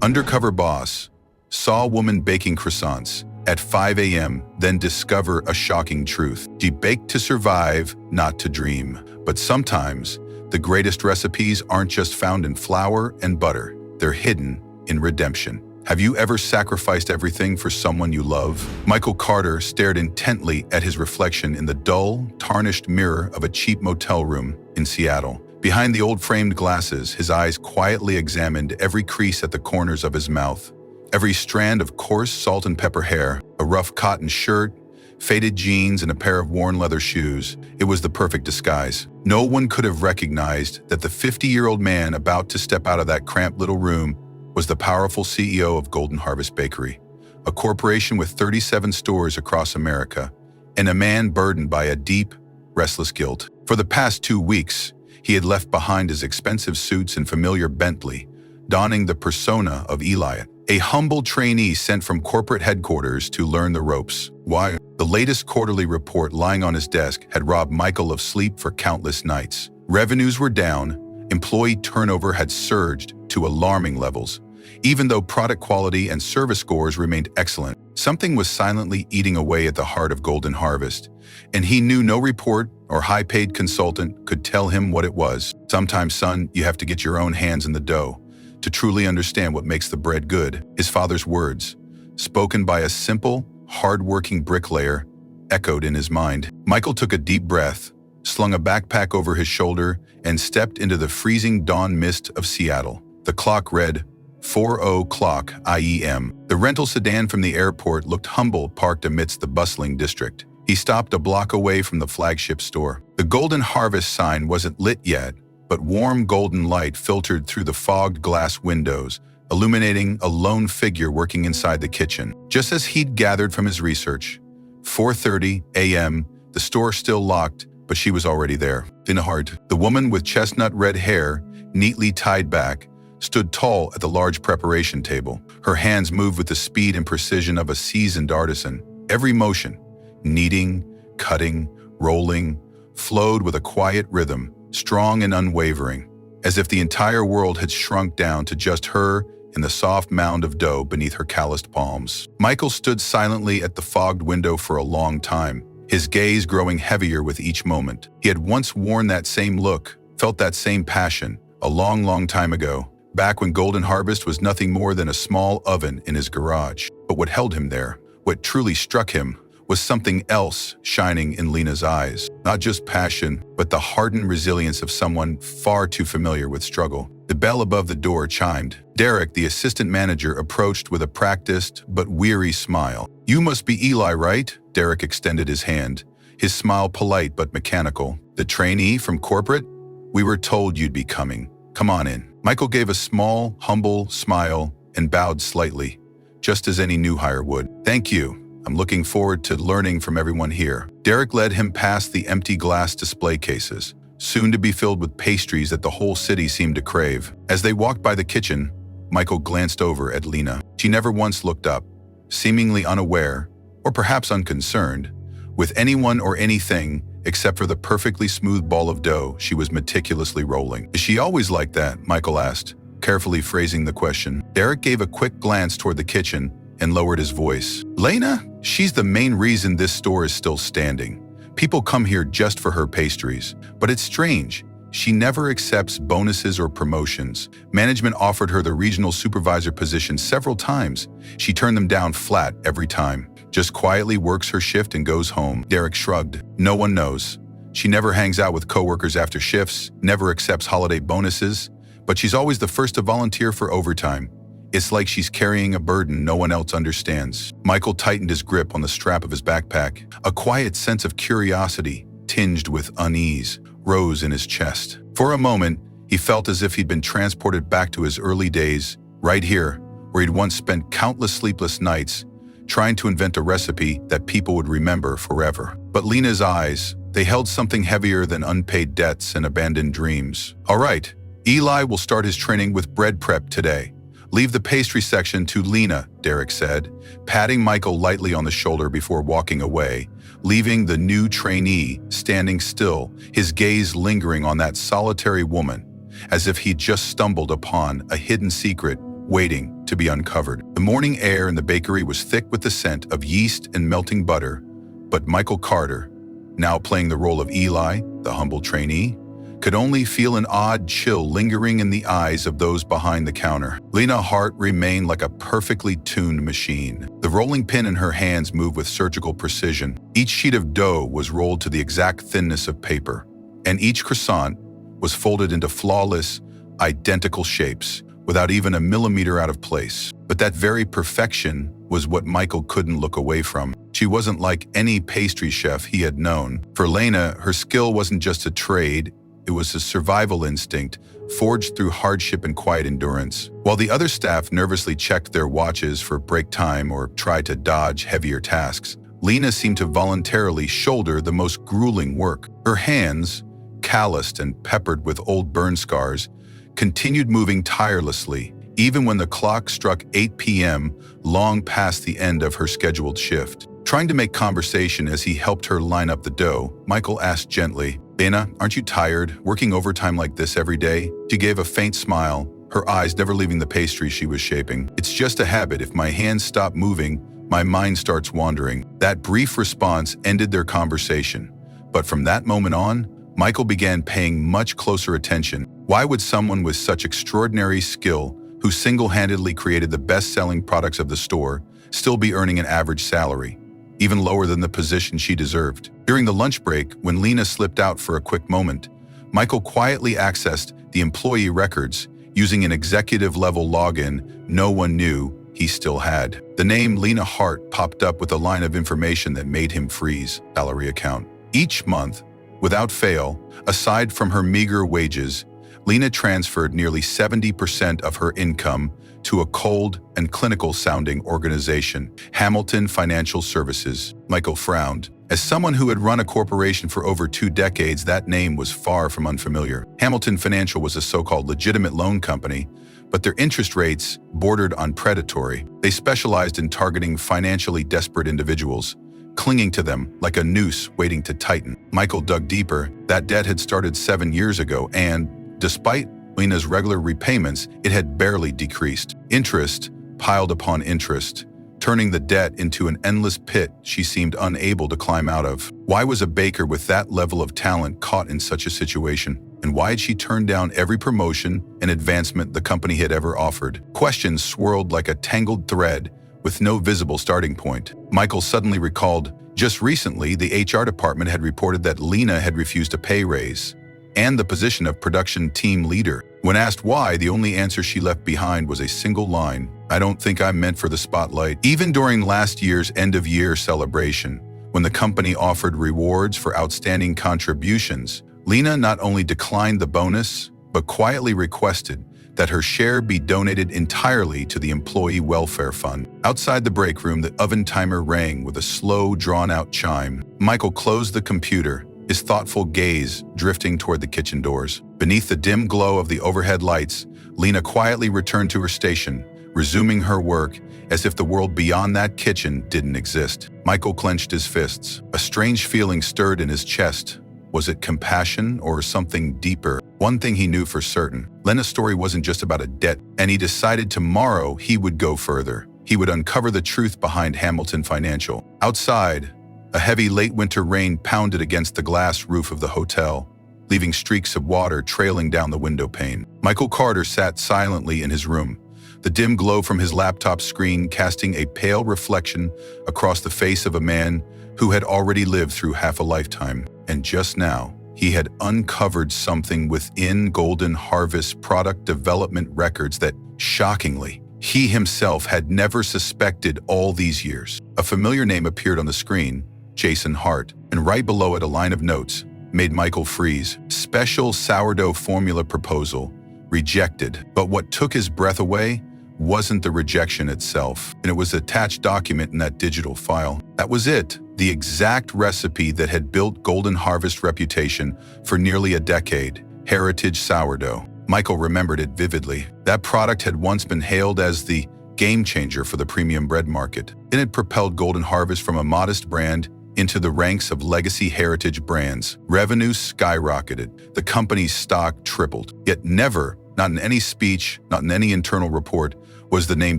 Undercover Boss saw a woman baking croissants at 5 a.m., then discover a shocking truth. She baked to survive, not to dream. But sometimes, the greatest recipes aren't just found in flour and butter. They're hidden in redemption. Have you ever sacrificed everything for someone you love? Michael Carter stared intently at his reflection in the dull, tarnished mirror of a cheap motel room in Seattle. Behind the old framed glasses, his eyes quietly examined every crease at the corners of his mouth. Every strand of coarse salt and pepper hair, a rough cotton shirt, faded jeans, and a pair of worn leather shoes. It was the perfect disguise. No one could have recognized that the 50-year-old man about to step out of that cramped little room was the powerful CEO of Golden Harvest Bakery, a corporation with 37 stores across America, and a man burdened by a deep, restless guilt. For the past 2 weeks, he had left behind his expensive suits and familiar Bentley, donning the persona of Eli, a humble trainee sent from corporate headquarters to learn the ropes. Why? The latest quarterly report lying on his desk had robbed Michael of sleep for countless nights. Revenues were down, employee turnover had surged to alarming levels. Even though product quality and service scores remained excellent, something was silently eating away at the heart of Golden Harvest, and he knew no report or high-paid consultant could tell him what it was. Sometimes, son, you have to get your own hands in the dough to truly understand what makes the bread good. His father's words, spoken by a simple, hard-working bricklayer, echoed in his mind. Michael took a deep breath, slung a backpack over his shoulder, and stepped into the freezing dawn mist of Seattle. The clock read 4:00 IEM. The rental sedan from the airport looked humble, parked amidst the bustling district. He stopped a block away from the flagship store. The Golden Harvest sign wasn't lit yet, but warm golden light filtered through the fogged glass windows, illuminating a lone figure working inside the kitchen. Just as he'd gathered from his research, 4:30 a.m., the store still locked, but she was already there. Dinahart, the woman with chestnut red hair, neatly tied back, stood tall at the large preparation table. Her hands moved with the speed and precision of a seasoned artisan. Every motion, kneading, cutting, rolling, flowed with a quiet rhythm, strong and unwavering, as if the entire world had shrunk down to just her and the soft mound of dough beneath her calloused palms. Michael stood silently at the fogged window for a long time, his gaze growing heavier with each moment. He had once worn that same look, felt that same passion, a long, long time ago, back when Golden Harvest was nothing more than a small oven in his garage. But what held him there, what truly struck him, was something else shining in Lena's eyes. Not just passion, but the hardened resilience of someone far too familiar with struggle. The bell above the door chimed. Derek, the assistant manager, approached with a practiced but weary smile. "You must be Eli, right?" Derek extended his hand, his smile polite but mechanical. "The trainee from corporate? We were told you'd be coming. Come on in." Michael gave a small, humble smile and bowed slightly, just as any new hire would. "Thank you. I'm looking forward to learning from everyone here." Derek led him past the empty glass display cases, soon to be filled with pastries that the whole city seemed to crave. As they walked by the kitchen, Michael glanced over at Lena. She never once looked up, seemingly unaware, or perhaps unconcerned, with anyone or anything except for the perfectly smooth ball of dough she was meticulously rolling. "Is she always like that?" Michael asked, carefully phrasing the question. Derek gave a quick glance toward the kitchen and lowered his voice. "Lena? She's the main reason this store is still standing. People come here just for her pastries. But it's strange. She never accepts bonuses or promotions. Management offered her the regional supervisor position several times. She turned them down flat every time. Just quietly works her shift and goes home." Derek shrugged. "No one knows. She never hangs out with coworkers after shifts, never accepts holiday bonuses, but she's always the first to volunteer for overtime. It's like she's carrying a burden no one else understands." Michael tightened his grip on the strap of his backpack. A quiet sense of curiosity, tinged with unease, rose in his chest. For a moment, he felt as if he'd been transported back to his early days, right here, where he'd once spent countless sleepless nights trying to invent a recipe that people would remember forever. But Lena's eyes, they held something heavier than unpaid debts and abandoned dreams. "All right, Eli will start his training with bread prep today. Leave the pastry section to Lena," Derek said, patting Michael lightly on the shoulder before walking away, leaving the new trainee standing still, his gaze lingering on that solitary woman, as if he'd just stumbled upon a hidden secret waiting to be uncovered. The morning air in the bakery was thick with the scent of yeast and melting butter, but Michael Carter, now playing the role of Eli, the humble trainee, could only feel an odd chill lingering in the eyes of those behind the counter. Lena Hart remained like a perfectly tuned machine. The rolling pin in her hands moved with surgical precision. Each sheet of dough was rolled to the exact thinness of paper, and each croissant was folded into flawless, identical shapes, without even a millimeter out of place. But that very perfection was what Michael couldn't look away from. She wasn't like any pastry chef he had known. For Lena, her skill wasn't just a trade, it was a survival instinct forged through hardship and quiet endurance. While the other staff nervously checked their watches for break time or tried to dodge heavier tasks, Lena seemed to voluntarily shoulder the most grueling work. Her hands, calloused and peppered with old burn scars, continued moving tirelessly, even when the clock struck 8 p.m., long past the end of her scheduled shift. Trying to make conversation as he helped her line up the dough, Michael asked gently, "Lena, aren't you tired, working overtime like this every day?" She gave a faint smile, her eyes never leaving the pastry she was shaping. "It's just a habit. If my hands stop moving, my mind starts wandering." That brief response ended their conversation. But from that moment on, Michael began paying much closer attention. Why would someone with such extraordinary skill, who single-handedly created the best-selling products of the store, still be earning an average salary, even lower than the position she deserved? During the lunch break, when Lena slipped out for a quick moment, Michael quietly accessed the employee records using an executive-level login no one knew he still had. The name Lena Hart popped up with a line of information that made him freeze. Salary account. Each month, without fail, aside from her meager wages, Lena transferred nearly 70% of her income to a cold and clinical-sounding organization, Hamilton Financial Services. Michael frowned. As someone who had run a corporation for over 2 decades, that name was far from unfamiliar. Hamilton Financial was a so-called legitimate loan company, but their interest rates bordered on predatory. They specialized in targeting financially desperate individuals, clinging to them like a noose waiting to tighten. Michael dug deeper. That debt had started 7 years ago, and despite Lena's regular repayments, it had barely decreased. Interest piled upon interest, turning the debt into an endless pit she seemed unable to climb out of. Why was a baker with that level of talent caught in such a situation? And why had she turned down every promotion and advancement the company had ever offered? Questions swirled like a tangled thread with no visible starting point. Michael suddenly recalled, just recently, the HR department had reported that Lena had refused a pay raise and the position of production team leader. When asked why, the only answer she left behind was a single line: "I don't think I'm meant for the spotlight." Even during last year's end-of-year celebration, when the company offered rewards for outstanding contributions, Lena not only declined the bonus, but quietly requested that her share be donated entirely to the Employee Welfare Fund. Outside the break room, the oven timer rang with a slow, drawn-out chime. Michael closed the computer, his thoughtful gaze drifting toward the kitchen doors. Beneath the dim glow of the overhead lights, Lena quietly returned to her station, resuming her work as if the world beyond that kitchen didn't exist. Michael clenched his fists. A strange feeling stirred in his chest. Was it compassion or something deeper? One thing he knew for certain: Lena's story wasn't just about a debt, and he decided tomorrow he would go further. He would uncover the truth behind Hamilton Financial. Outside, a heavy late winter rain pounded against the glass roof of the hotel, leaving streaks of water trailing down the window pane. Michael Carter sat silently in his room, the dim glow from his laptop screen casting a pale reflection across the face of a man who had already lived through half a lifetime. And just now, he had uncovered something within Golden Harvest's product development records that, shockingly, he himself had never suspected all these years. A familiar name appeared on the screen: Jason Hart, and right below it a line of notes made Michael freeze. Special sourdough formula proposal, rejected. But what took his breath away wasn't the rejection itself, and it was the attached document in that digital file. That was it, the exact recipe that had built Golden Harvest's reputation for nearly a decade: heritage sourdough. Michael remembered it vividly. That product had once been hailed as the game changer for the premium bread market. It had propelled Golden Harvest from a modest brand into the ranks of legacy heritage brands. Revenue skyrocketed. The company's stock tripled. Yet never, not in any speech, not in any internal report, Was the name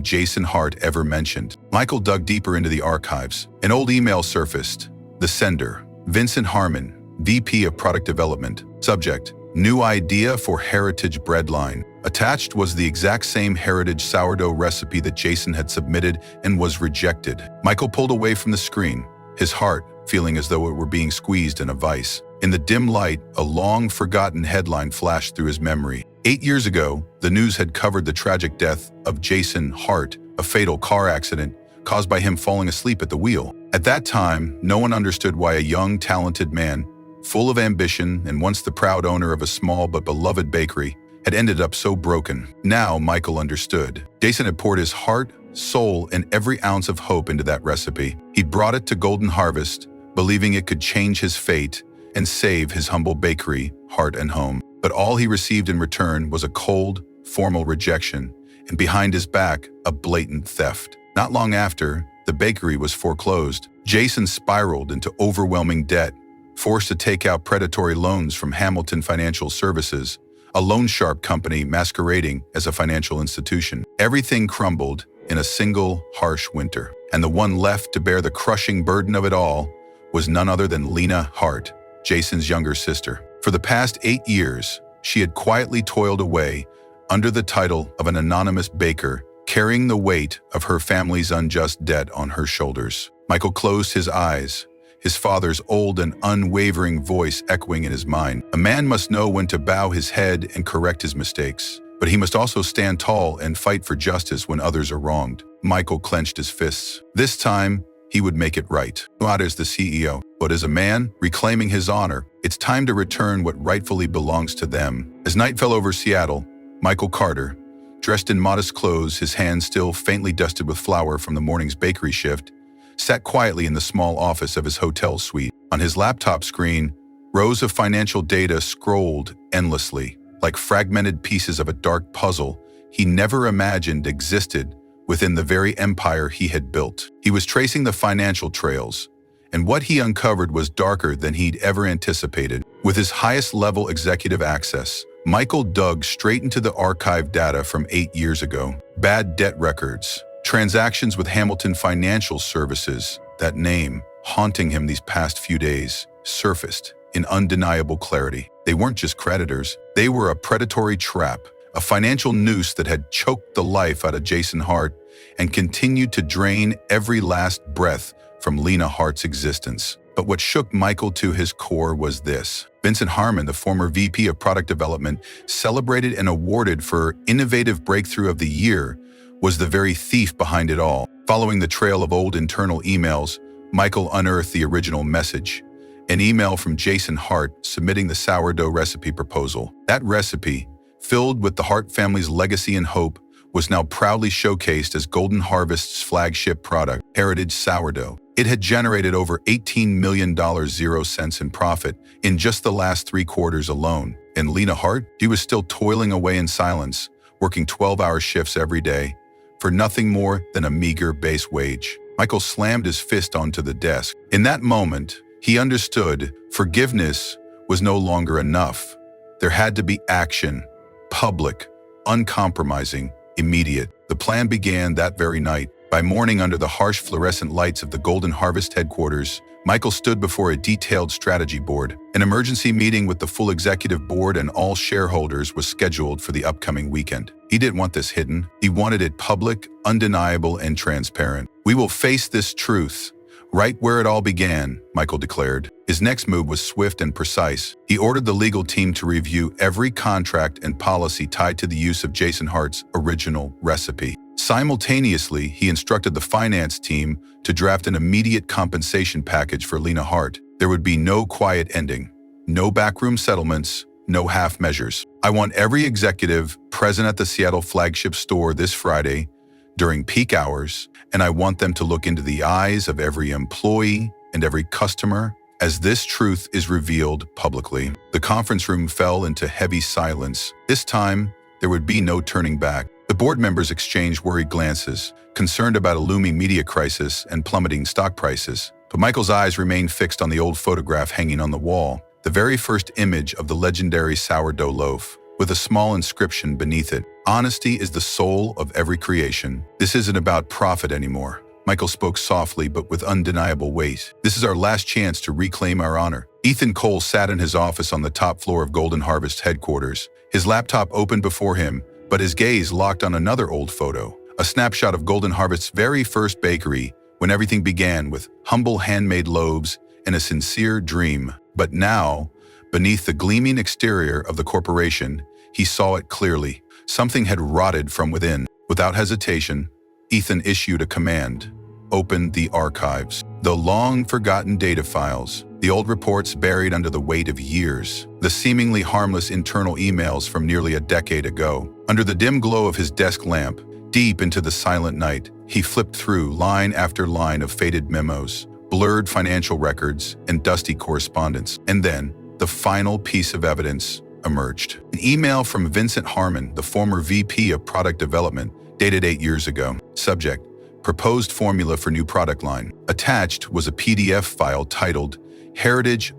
Jason Hart ever mentioned? Michael dug deeper into the archives. An old email surfaced. The sender, Vincent Harmon, VP of Product Development. Subject, new idea for Heritage bread line. Attached was the exact same Heritage sourdough recipe that Jason had submitted and was rejected. Michael pulled away from the screen, his heart feeling as though it were being squeezed in a vice. In the dim light, a long-forgotten headline flashed through his memory. 8 years ago, the news had covered the tragic death of Jason Hart, a fatal car accident caused by him falling asleep at the wheel. At that time, no one understood why a young, talented man, full of ambition and once the proud owner of a small but beloved bakery, had ended up so broken. Now Michael understood. Jason had poured his heart, soul, and every ounce of hope into that recipe. He brought it to Golden Harvest, believing it could change his fate and save his humble bakery, heart and home. But all he received in return was a cold, formal rejection, and behind his back, a blatant theft. Not long after, the bakery was foreclosed. Jason spiraled into overwhelming debt, forced to take out predatory loans from Hamilton Financial Services, a loan sharp company masquerading as a financial institution. Everything crumbled in a single, harsh winter, and the one left to bear the crushing burden of it all was none other than Lena Hart, Jason's younger sister. For the past 8 years, she had quietly toiled away under the title of an anonymous baker, carrying the weight of her family's unjust debt on her shoulders. Michael closed his eyes, his father's old and unwavering voice echoing in his mind. A man must know when to bow his head and correct his mistakes, but he must also stand tall and fight for justice when others are wronged. Michael clenched his fists. This time, he would make it right, not as the CEO, but as a man reclaiming his honor. It's time to return what rightfully belongs to them. As night fell over Seattle, Michael Carter, dressed in modest clothes, his hands still faintly dusted with flour from the morning's bakery shift, sat quietly in the small office of his hotel suite. On his laptop screen, rows of financial data scrolled endlessly, like fragmented pieces of a dark puzzle he never imagined existed within the very empire he had built. He was tracing the financial trails, and what he uncovered was darker than he'd ever anticipated. With his highest-level executive access, Michael dug straight into the archived data from 8 years ago. Bad debt records, transactions with Hamilton Financial Services, that name, haunting him these past few days, surfaced in undeniable clarity. They weren't just creditors, they were a predatory trap, a financial noose that had choked the life out of Jason Hart and continued to drain every last breath from Lena Hart's existence. But what shook Michael to his core was this. Vincent Harmon, the former VP of Product Development, celebrated and awarded for Innovative Breakthrough of the Year, was the very thief behind it all. Following the trail of old internal emails, Michael unearthed the original message, an email from Jason Hart submitting the sourdough recipe proposal. That recipe, filled with the Hart family's legacy and hope, was now proudly showcased as Golden Harvest's flagship product, Heritage Sourdough. It had generated over $18 million 0 cents in profit in just the last 3 quarters alone. And Lena Hart, she was still toiling away in silence, working 12-hour shifts every day for nothing more than a meager base wage. Michael slammed his fist onto the desk. In that moment, he understood forgiveness was no longer enough. There had to be action, public, uncompromising, immediate. The plan began that very night. By morning, under the harsh fluorescent lights of the Golden Harvest headquarters, Michael stood before a detailed strategy board. An emergency meeting with the full executive board and all shareholders was scheduled for the upcoming weekend. He didn't want this hidden. He wanted it public, undeniable, and transparent. "We will face this truth right where it all began," Michael declared. His next move was swift and precise. He ordered the legal team to review every contract and policy tied to the use of Jason Hart's original recipe. Simultaneously, he instructed the finance team to draft an immediate compensation package for Lena Hart. There would be no quiet ending, no backroom settlements, no half measures. "I want every executive present at the Seattle flagship store this Friday during peak hours, and I want them to look into the eyes of every employee and every customer as this truth is revealed publicly." The conference room fell into heavy silence. This time, there would be no turning back. The board members exchanged worried glances, concerned about a looming media crisis and plummeting stock prices. But Michael's eyes remained fixed on the old photograph hanging on the wall, the very first image of the legendary sourdough loaf, with a small inscription beneath it. Honesty is the soul of every creation. This isn't about profit anymore. Michael spoke softly but with undeniable weight. This is our last chance to reclaim our honor. Ethan Cole sat in his office on the top floor of Golden Harvest headquarters. His laptop opened before him, but his gaze locked on another old photo, a snapshot of Golden Harvest's very first bakery, when everything began with humble handmade loaves and a sincere dream. But now, beneath the gleaming exterior of the corporation, he saw it clearly. Something had rotted from within. Without hesitation, Ethan issued a command. Open the archives. The long-forgotten data files, the old reports buried under the weight of years, the seemingly harmless internal emails from nearly a decade ago. Under the dim glow of his desk lamp, deep into the silent night, he flipped through line after line of faded memos, blurred financial records, and dusty correspondence. And then, the final piece of evidence emerged. An email from Vincent Harmon, the former VP of Product Development, dated 8 years ago. Subject: Proposed formula for new product line. Attached was a PDF file titled Heritage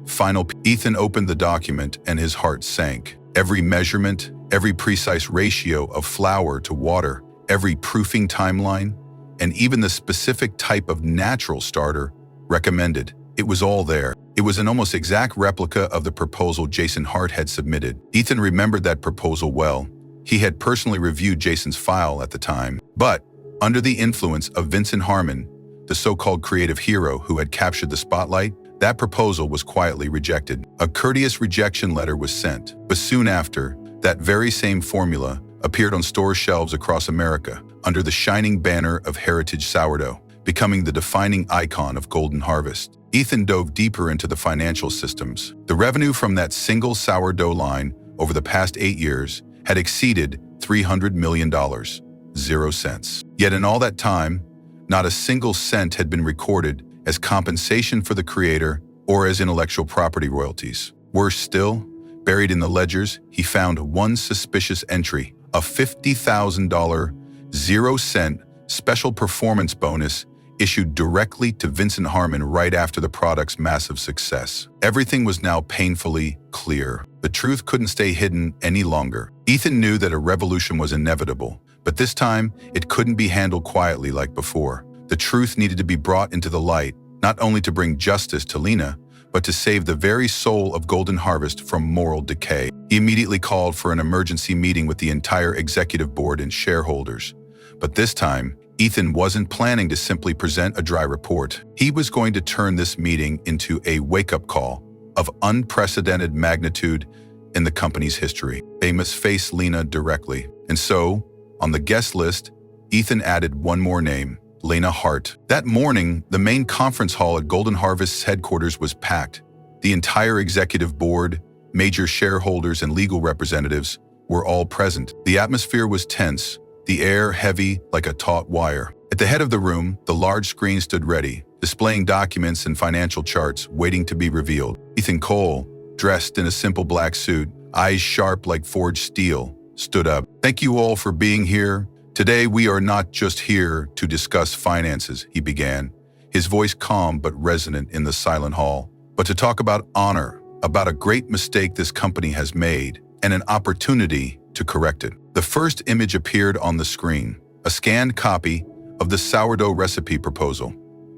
Final. Ethan opened the document and his heart sank. Every measurement, every precise ratio of flour to water, every proofing timeline, and even the specific type of natural starter recommended. It was all there. It was an almost exact replica of the proposal Jason Hart had submitted. Ethan remembered that proposal well. He had personally reviewed Jason's file at the time. But, under the influence of Vincent Harmon, the so-called creative hero who had captured the spotlight, that proposal was quietly rejected. A courteous rejection letter was sent. But soon after, that very same formula appeared on store shelves across America under the shining banner of Heritage Sourdough, becoming the defining icon of Golden Harvest. Ethan dove deeper into the financial systems. The revenue from that single sourdough line over the past 8 years had exceeded $300 million, 0 cents. Yet in all that time, not a single cent had been recorded as compensation for the creator or as intellectual property royalties. Worse still, buried in the ledgers, he found one suspicious entry, a $50,000, 0 cent special performance bonus issued directly to Vincent Harmon right after the product's massive success. Everything was now painfully clear. The truth couldn't stay hidden any longer. Ethan knew that a revolution was inevitable, but this time it couldn't be handled quietly like before. The truth needed to be brought into the light, not only to bring justice to Lena, but to save the very soul of Golden Harvest from moral decay. He immediately called for an emergency meeting with the entire executive board and shareholders. But this time, Ethan wasn't planning to simply present a dry report. He was going to turn this meeting into a wake-up call of unprecedented magnitude in the company's history. They must face Lena directly. And so, on the guest list, Ethan added one more name, Lena Hart. That morning, the main conference hall at Golden Harvest's headquarters was packed. The entire executive board, major shareholders, and legal representatives were all present. The atmosphere was tense, the air heavy like a taut wire. At the head of the room, the large screen stood ready, displaying documents and financial charts waiting to be revealed. Ethan Cole, dressed in a simple black suit, eyes sharp like forged steel, stood up. "Thank you all for being here. Today we are not just here to discuss finances," he began, his voice calm but resonant in the silent hall, "but to talk about honor, about a great mistake this company has made, and an opportunity to correct it." The first image appeared on the screen, a scanned copy of the sourdough recipe proposal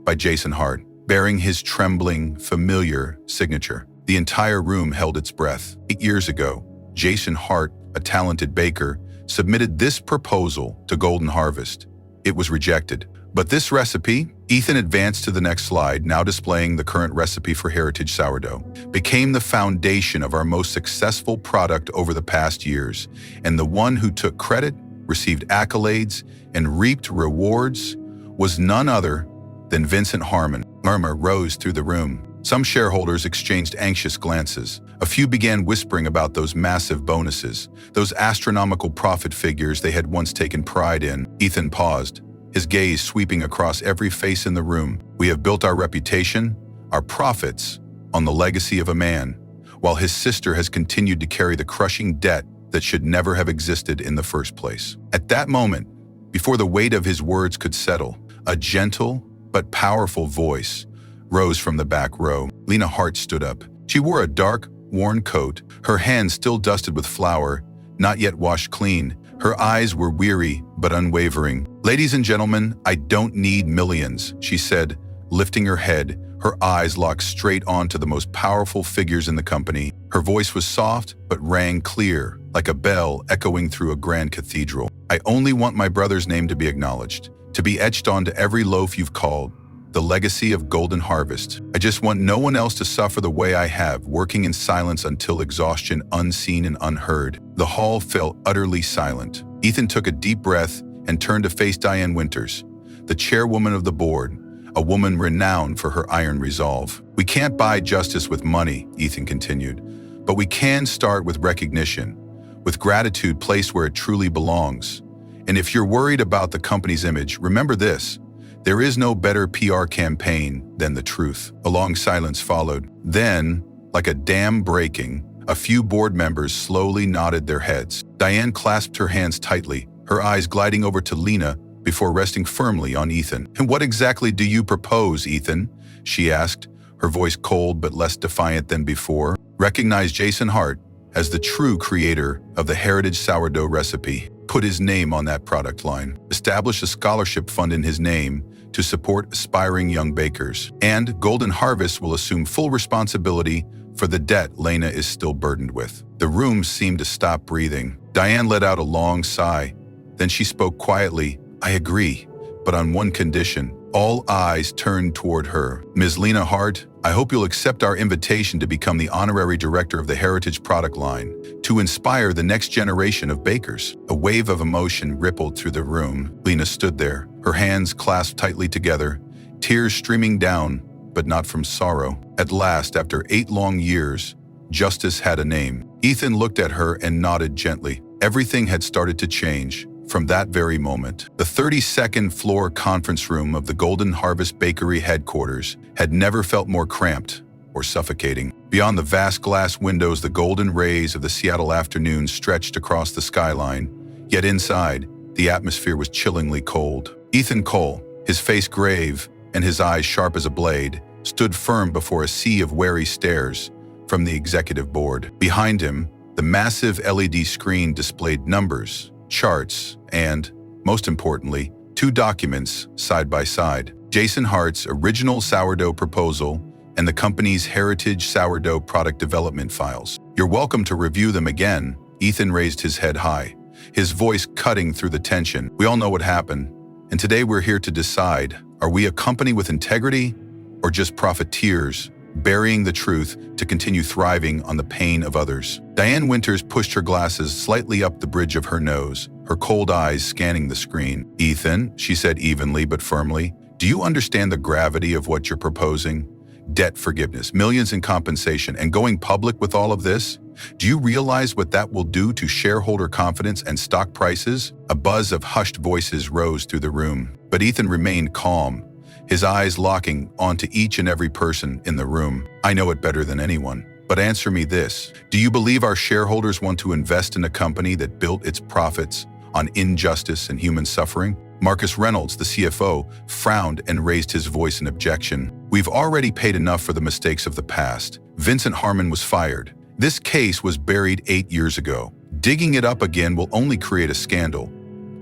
by Jason Hart, bearing his trembling, familiar signature. The entire room held its breath. 8 years ago, Jason Hart, a talented baker, submitted this proposal to Golden Harvest. It was rejected. But this recipe, Ethan advanced to the next slide, now displaying the current recipe for Heritage Sourdough, became the foundation of our most successful product over the past years. And the one who took credit, received accolades, and reaped rewards was none other than Vincent Harmon. Murmur rose through the room. Some shareholders exchanged anxious glances. A few began whispering about those massive bonuses, those astronomical profit figures they had once taken pride in. Ethan paused, his gaze sweeping across every face in the room. "We have built our reputation, our profits, on the legacy of a man, while his sister has continued to carry the crushing debt that should never have existed in the first place." At that moment, before the weight of his words could settle, a gentle but powerful voice rose from the back row. Lena Hart stood up. She wore a dark, worn coat, her hands still dusted with flour, not yet washed clean. Her eyes were weary but unwavering. "Ladies and gentlemen, I don't need millions," she said, lifting her head, her eyes locked straight onto the most powerful figures in the company. Her voice was soft but rang clear, like a bell echoing through a grand cathedral. "I only want my brother's name to be acknowledged, to be etched onto every loaf you've called, the legacy of Golden Harvest. I just want no one else to suffer the way I have, working in silence until exhaustion, unseen and unheard." The hall fell utterly silent. Ethan took a deep breath and turned to face Diane Winters, the chairwoman of the board, a woman renowned for her iron resolve. "We can't buy justice with money," Ethan continued, "but we can start with recognition, with gratitude placed where it truly belongs. And if you're worried about the company's image, remember this: there is no better PR campaign than the truth." A long silence followed. Then, like a dam breaking, a few board members slowly nodded their heads. Diane clasped her hands tightly, her eyes gliding over to Lena before resting firmly on Ethan. "And what exactly do you propose, Ethan?" she asked, her voice cold but less defiant than before. "Recognize Jason Hart as the true creator of the heritage sourdough recipe. Put his name on that product line. Establish a scholarship fund in his name to support aspiring young bakers. And Golden Harvest will assume full responsibility for the debt Lena is still burdened with." The room seemed to stop breathing. Diane let out a long sigh. Then she spoke quietly. "I agree, but on one condition." All eyes turned toward her. "Ms. Lena Hart, I hope you'll accept our invitation to become the honorary director of the Heritage product line, to inspire the next generation of bakers." A wave of emotion rippled through the room. Lena stood there, her hands clasped tightly together, tears streaming down, but not from sorrow. At last, after 8 long years, justice had a name. Ethan looked at her and nodded gently. Everything had started to change. From that very moment, the 32nd floor conference room of the Golden Harvest Bakery headquarters had never felt more cramped or suffocating. Beyond the vast glass windows, the golden rays of the Seattle afternoon stretched across the skyline. Yet inside, the atmosphere was chillingly cold. Ethan Cole, his face grave and his eyes sharp as a blade, stood firm before a sea of wary stares from the executive board. Behind him, the massive LED screen displayed numbers, charts, and, most importantly, 2 documents side by side: Jason Hart's original sourdough proposal and the company's heritage sourdough product development files. "You're welcome to review them again." Ethan raised his head high, his voice cutting through the tension. "We all know what happened, and today we're here to decide, are we a company with integrity or just profiteers burying the truth to continue thriving on the pain of others?" Diane Winters pushed her glasses slightly up the bridge of her nose, her cold eyes scanning the screen. "Ethan," she said evenly but firmly, "do you understand the gravity of what you're proposing? Debt forgiveness, millions in compensation, and going public with all of this? Do you realize what that will do to shareholder confidence and stock prices?" A buzz of hushed voices rose through the room, but Ethan remained calm, his eyes locking onto each and every person in the room. "I know it better than anyone. But answer me this. Do you believe our shareholders want to invest in a company that built its profits on injustice and human suffering?" Marcus Reynolds, the CFO, frowned and raised his voice in objection. "We've already paid enough for the mistakes of the past. Vincent Harmon was fired. This case was buried 8 years ago. Digging it up again will only create a scandal.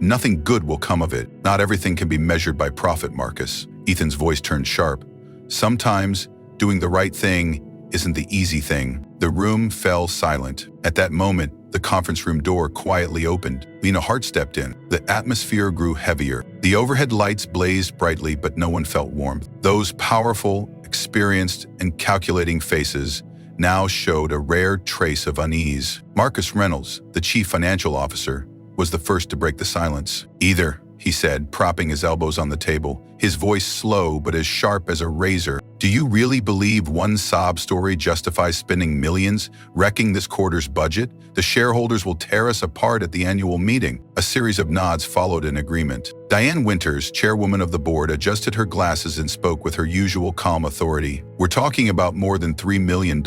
Nothing good will come of it. Not everything can be measured by profit, Marcus." Ethan's voice turned sharp. "Sometimes doing the right thing isn't the easy thing." The room fell silent. At that moment, the conference room door quietly opened. Lena Hart stepped in. The atmosphere grew heavier. The overhead lights blazed brightly, but no one felt warmth. Those powerful, experienced, and calculating faces now showed a rare trace of unease. Marcus Reynolds, the chief financial officer, was the first to break the silence. "Either," he said, propping his elbows on the table, his voice slow but as sharp as a razor. "Do you really believe one sob story justifies spending millions wrecking this quarter's budget? The shareholders will tear us apart at the annual meeting." A series of nods followed in agreement. Diane Winters, chairwoman of the board, adjusted her glasses and spoke with her usual calm authority. "We're talking about more than $3 million,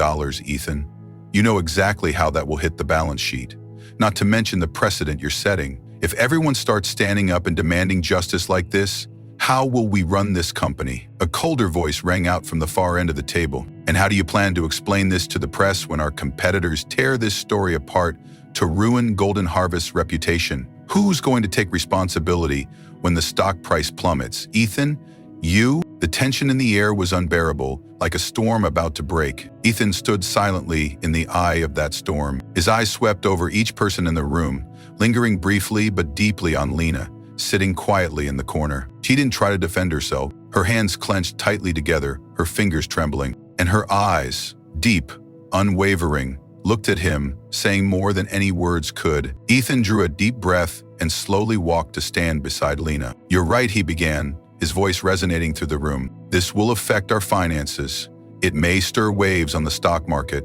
Ethan. You know exactly how that will hit the balance sheet. Not to mention the precedent you're setting. If everyone starts standing up and demanding justice like this, How will we run this company? A colder voice rang out from the far end of the table. And how do you plan to explain this to the press when our competitors tear this story apart to ruin Golden Harvest's reputation? Who's going to take responsibility when the stock price plummets? Ethan? You? The tension in the air was unbearable, like a storm about to break. Ethan stood silently in the eye of that storm. His eyes swept over each person in the room, lingering briefly but deeply on Lena, sitting quietly in the corner. She didn't try to defend herself, her hands clenched tightly together, her fingers trembling, and her eyes, deep, unwavering, looked at him, saying more than any words could. Ethan drew a deep breath and slowly walked to stand beside Lena. "You're right," he began, his voice resonating through the room. "This will affect our finances. It may stir waves on the stock market,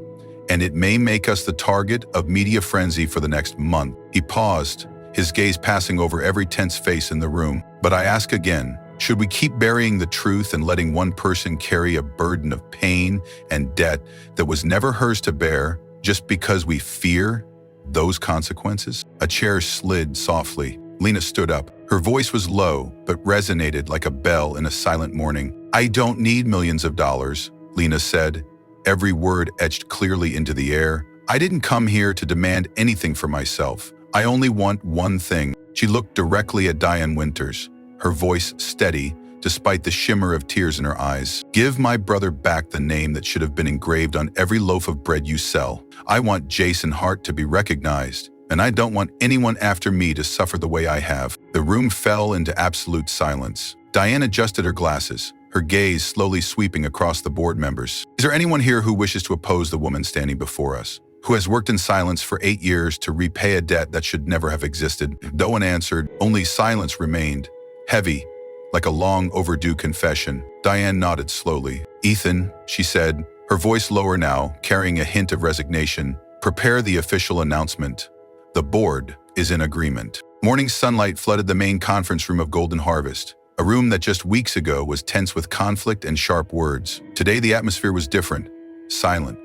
and it may make us the target of media frenzy for the next month." He paused, his gaze passing over every tense face in the room. "But I ask again, should we keep burying the truth and letting one person carry a burden of pain and debt that was never hers to bear just because we fear those consequences?" A chair slid softly. Lena stood up. Her voice was low, but resonated like a bell in a silent morning. "I don't need millions of dollars," Lena said, every word etched clearly into the air. "I didn't come here to demand anything for myself. I only want one thing." She looked directly at Diane Winters, her voice steady, despite the shimmer of tears in her eyes. "Give my brother back the name that should have been engraved on every loaf of bread you sell. I want Jason Hart to be recognized, and I don't want anyone after me to suffer the way I have." The room fell into absolute silence. Diane adjusted her glasses, her gaze slowly sweeping across the board members. "Is there anyone here who wishes to oppose the woman standing before us, who has worked in silence for 8 years to repay a debt that should never have existed?" No one answered, only silence remained, heavy, like a long overdue confession. Diane nodded slowly. "Ethan," she said, her voice lower now, carrying a hint of resignation, "prepare the official announcement. The board is in agreement." Morning sunlight flooded the main conference room of Golden Harvest, a room that just weeks ago was tense with conflict and sharp words. Today the atmosphere was different, silent.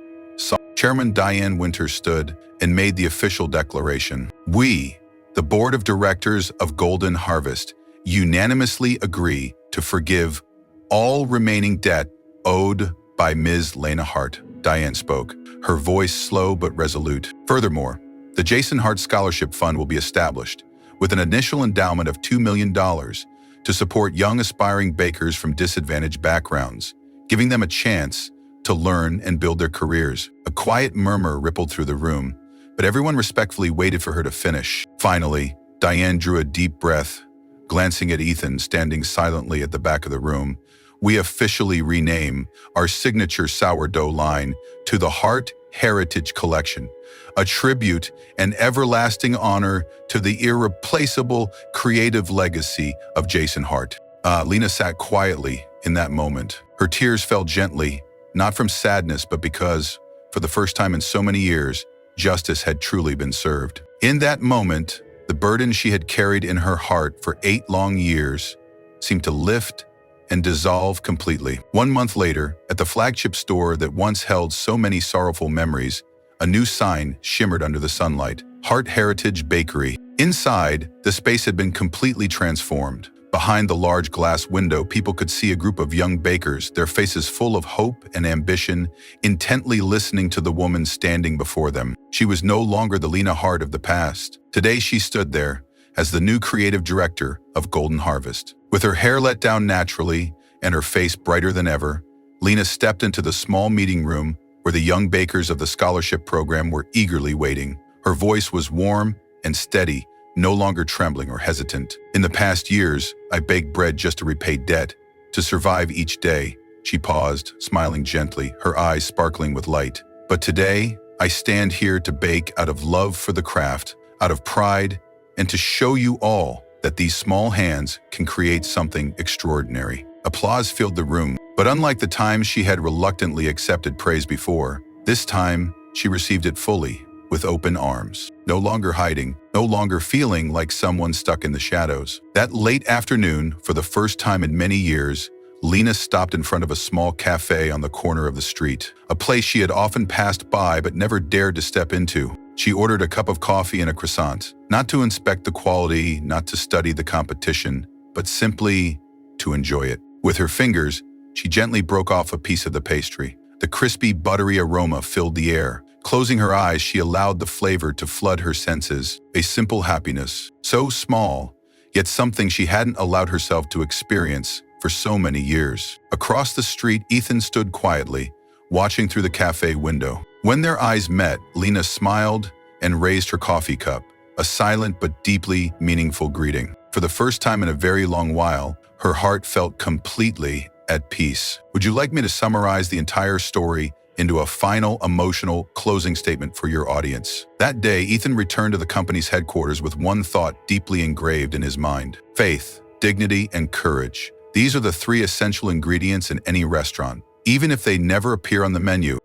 Chairman Diane Winters stood and made the official declaration. "We, the board of directors of Golden Harvest, unanimously agree to forgive all remaining debt owed by Ms. Lena Hart," Diane spoke, her voice slow but resolute. "Furthermore, the Jason Hart Scholarship Fund will be established, with an initial endowment of $2 million to support young aspiring bakers from disadvantaged backgrounds, giving them a chance to learn and build their careers." A quiet murmur rippled through the room, but everyone respectfully waited for her to finish. Finally, Diane drew a deep breath, glancing at Ethan standing silently at the back of the room. "We officially rename our signature sourdough line to the Hart Heritage Collection, a tribute and everlasting honor to the irreplaceable creative legacy of Jason Hart." Lena sat quietly in that moment. Her tears fell gently, not from sadness, but because, for the first time in so many years, justice had truly been served. In that moment, the burden she had carried in her heart for 8 long years seemed to lift and dissolve completely. 1 month later, at the flagship store that once held so many sorrowful memories, a new sign shimmered under the sunlight: Hart Heritage Bakery. Inside, the space had been completely transformed. Behind the large glass window, people could see a group of young bakers, their faces full of hope and ambition, intently listening to the woman standing before them. She was no longer the Lena Hart of the past. Today she stood there as the new creative director of Golden Harvest. With her hair let down naturally and her face brighter than ever, Lena stepped into the small meeting room where the young bakers of the scholarship program were eagerly waiting. Her voice was warm and steady, no longer trembling or hesitant. "In the past years, I baked bread just to repay debt, to survive each day." She paused, smiling gently, her eyes sparkling with light. "But today, I stand here to bake out of love for the craft, out of pride, and to show you all that these small hands can create something extraordinary." Applause filled the room, but unlike the times she had reluctantly accepted praise before, this time she received it fully, with open arms. No longer hiding, no longer feeling like someone stuck in the shadows. That late afternoon, for the first time in many years, Lena stopped in front of a small cafe on the corner of the street, a place she had often passed by but never dared to step into. She ordered a cup of coffee and a croissant, not to inspect the quality, not to study the competition, but simply to enjoy it. With her fingers, she gently broke off a piece of the pastry. The crispy, buttery aroma filled the air. Closing her eyes, she allowed the flavor to flood her senses, a simple happiness, so small, yet something she hadn't allowed herself to experience for so many years. Across the street, Ethan stood quietly, watching through the cafe window. When their eyes met, Lena smiled and raised her coffee cup, a silent but deeply meaningful greeting. For the first time in a very long while, her heart felt completely at peace. Would you like me to summarize the entire story into a final, emotional closing statement for your audience? That day, Ethan returned to the company's headquarters with one thought deeply engraved in his mind: faith, dignity, and courage. These are the three essential ingredients in any restaurant. Even if they never appear on the menu,